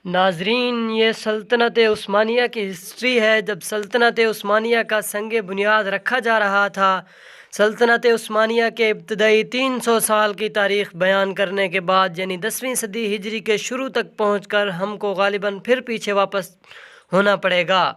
ناظرین، یہ سلطنت عثمانیہ کی ہسٹری ہے جب سلطنت عثمانیہ کا سنگ بنیاد رکھا جا رہا تھا۔ سلطنت عثمانیہ کے ابتدائی 300 سال کی تاریخ بیان کرنے کے بعد یعنی 10ویں صدی ہجری کے شروع تک پہنچ کر ہم کو غالباً پھر پیچھے واپس ہونا پڑے گا،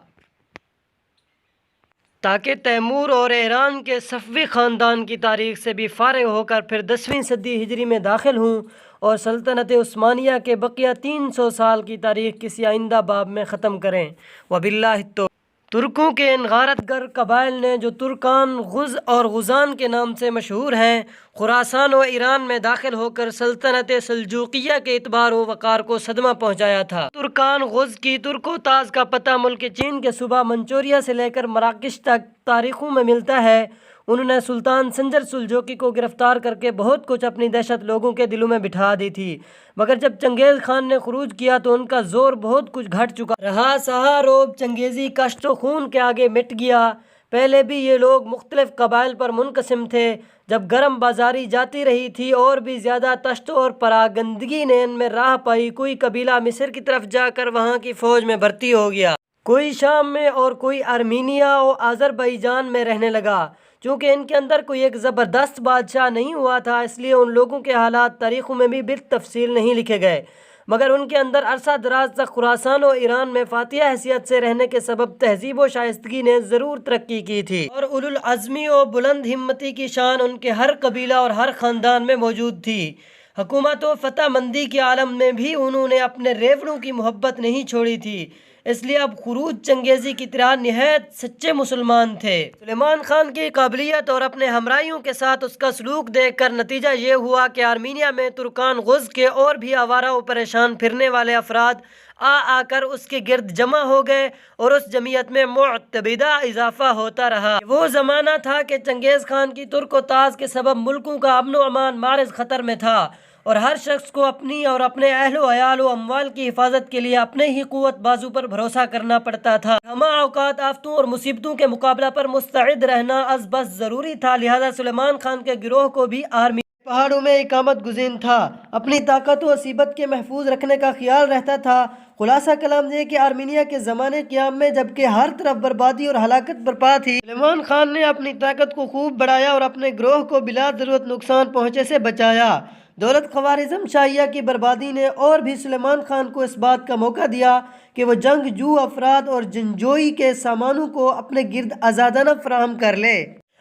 تاکہ تیمور اور ایران کے صفوی خاندان کی تاریخ سے بھی فارغ ہو کر پھر 10ویں صدی ہجری میں داخل ہوں اور سلطنت عثمانیہ کے بقیہ 300 سال کی تاریخ کسی آئندہ باب میں ختم کریں۔ وباللہ التوفیق۔ ترکوں کے ان غارت گر قبائل نے جو ترکان غز اور غزان کے نام سے مشہور ہیں، خراسان و ایران میں داخل ہو کر سلطنت سلجوقیہ کے اعتبار و وقار کو صدمہ پہنچایا تھا۔ ترکان غز کی ترک و تاز کا پتہ ملک چین کے صوبہ منچوریا سے لے کر مراکش تک تاریخوں میں ملتا ہے۔ انہوں نے سلطان سنجر سلجوقی کو گرفتار کر کے بہت کچھ اپنی دہشت لوگوں کے دلوں میں بٹھا دی تھی، مگر جب چنگیز خان نے خروج کیا تو ان کا زور بہت کچھ گھٹ چکا رہا۔ سہا روب چنگیزی کشت و خون کے آگے مٹ گیا۔ پہلے بھی یہ لوگ مختلف قبائل پر منقسم تھے، جب گرم بازاری جاتی رہی تھی اور بھی زیادہ تشت اور پراگندگی نے ان میں راہ پائی، کوئی قبیلہ مصر کی طرف جا کر وہاں کی فوج میں بھرتی ہو گیا، کوئی شام میں اور کوئی ارمینیا و آذربائیجان میں رہنے لگا۔ چونکہ ان کے اندر کوئی ایک زبردست بادشاہ نہیں ہوا تھا، اس لیے ان لوگوں کے حالات تاریخوں میں بھی بالتفصیل نہیں لکھے گئے، مگر ان کے اندر عرصہ دراز تک خراسان و ایران میں فاتح حیثیت سے رہنے کے سبب تہذیب و شائستگی نے ضرور ترقی کی تھی، اور اولو العزمی و بلند ہمتی کی شان ان کے ہر قبیلہ اور ہر خاندان میں موجود تھی۔ حکومت و فتح مندی کے عالم میں بھی انہوں نے اپنے ریوڑوں کی محبت نہیں چھوڑی تھی، اس لیے اب خروج چنگیزی کی طرح نہایت سچے مسلمان تھے۔ سلیمان خان کی قابلیت اور اپنے ہمراہیوں کے ساتھ اس کا سلوک دیکھ کر نتیجہ یہ ہوا کہ آرمینیا میں ترکان غز کے اور بھی آوارہ و پریشان پھرنے والے افراد آ کر اس کے گرد جمع ہو گئے اور اس جمعیت میں معتبدہ اضافہ ہوتا رہا۔ وہ زمانہ تھا کہ چنگیز خان کی ترک و تاز کے سبب ملکوں کا امن و امان معرض خطر میں تھا، اور ہر شخص کو اپنی اور اپنے اہل و عیال و اموال کی حفاظت کے لیے اپنے ہی قوت بازو پر بھروسہ کرنا پڑتا تھا۔ ہمہ اوقات آفتوں اور مصیبتوں کے مقابلہ پر مستعد رہنا از بس ضروری تھا، لہذا سلیمان خان کے گروہ کو بھی آرمی پہاڑوں میں اقامت گزین تھا، اپنی طاقت و حصیبت کے محفوظ رکھنے کا خیال رہتا تھا۔ خلاصہ کلام یہ کہ آرمینیا کے زمانے قیام میں جبکہ ہر طرف بربادی اور ہلاکت برپا تھی، سلیمان خان نے اپنی طاقت کو خوب بڑھایا اور اپنے گروہ کو بلا ضرورت نقصان پہنچے سے بچایا۔ دولت خوارزم شاہیہ کی بربادی نے اور بھی سلیمان خان کو اس بات کا موقع دیا کہ وہ جنگجو افراد اور جنگجوئی کے سامانوں کو اپنے گرد آزادانہ فراہم کر لے۔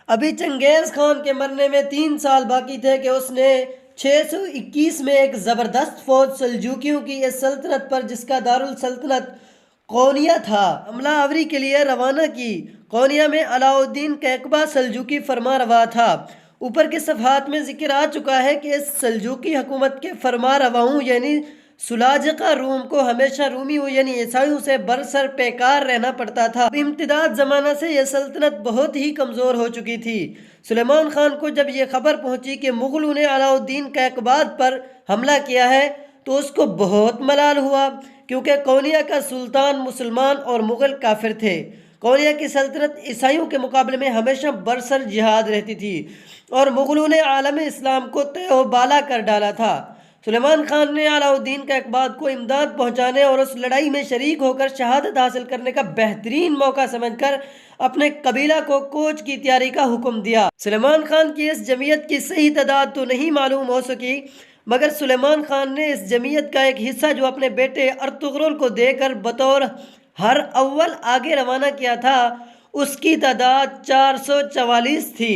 ابھی چنگیز خان کے مرنے میں 3 سال باقی تھے کہ اس نے 621 میں ایک زبردست فوج سلجوکیوں کی اس سلطنت پر، جس کا دارالسلطنت قونیہ تھا، حملہ آوری کے لیے روانہ کی۔ قونیہ میں علاء الدین کیقبا سلجوکی فرما روا تھا۔ اوپر کے صفحات میں ذکر آ چکا ہے کہ اس سلجوکی حکومت کے فرما رواؤں یعنی سلاجقہ روم کو ہمیشہ رومیوں یعنی عیسائیوں سے برسر پیکار رہنا پڑتا تھا۔ امتداد زمانہ سے یہ سلطنت بہت ہی کمزور ہو چکی تھی۔ سلیمان خان کو جب یہ خبر پہنچی کہ مغلوں نے علاء الدین کیقباد پر حملہ کیا ہے تو اس کو بہت ملال ہوا، کیونکہ قونیہ کا سلطان مسلمان اور مغل کافر تھے۔ قونیہ کی سلطنت عیسائیوں کے مقابلے میں ہمیشہ برسر جہاد رہتی تھی، اور مغلوں نے عالم اسلام کو تہ و بالا کر ڈالا تھا۔ سلیمان خان نے علاء الدین کیقباد کو امداد پہنچانے اور اس لڑائی میں شریک ہو کر شہادت حاصل کرنے کا بہترین موقع سمجھ کر اپنے قبیلہ کو کوچ کی تیاری کا حکم دیا۔ سلیمان خان کی اس جمعیت کی صحیح تعداد تو نہیں معلوم ہو سکی، مگر سلیمان خان نے اس جمعیت کا ایک حصہ جو اپنے بیٹے ارطغرل کو دے کر بطور ہر اول آگے روانہ کیا تھا، اس کی تعداد 444 تھی۔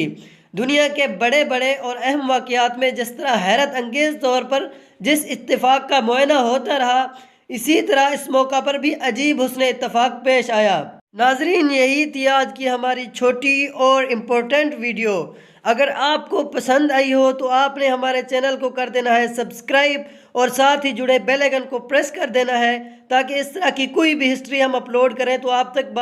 دنیا کے بڑے بڑے اور اہم واقعات میں جس طرح حیرت انگیز طور پر جس اتفاق کا معائنہ ہوتا رہا، اسی طرح اس موقع پر بھی عجیب حسن اتفاق پیش آیا۔ ناظرین، یہی تھی آج کی ہماری چھوٹی اور امپورٹنٹ ویڈیو۔ اگر آپ کو پسند آئی ہو تو آپ نے ہمارے چینل کو کر دینا ہے سبسکرائب، اور ساتھ ہی جڑے بیل آئیکن کو پریس کر دینا ہے، تاکہ اس طرح کی کوئی بھی ہسٹری ہم اپلوڈ کریں تو آپ تک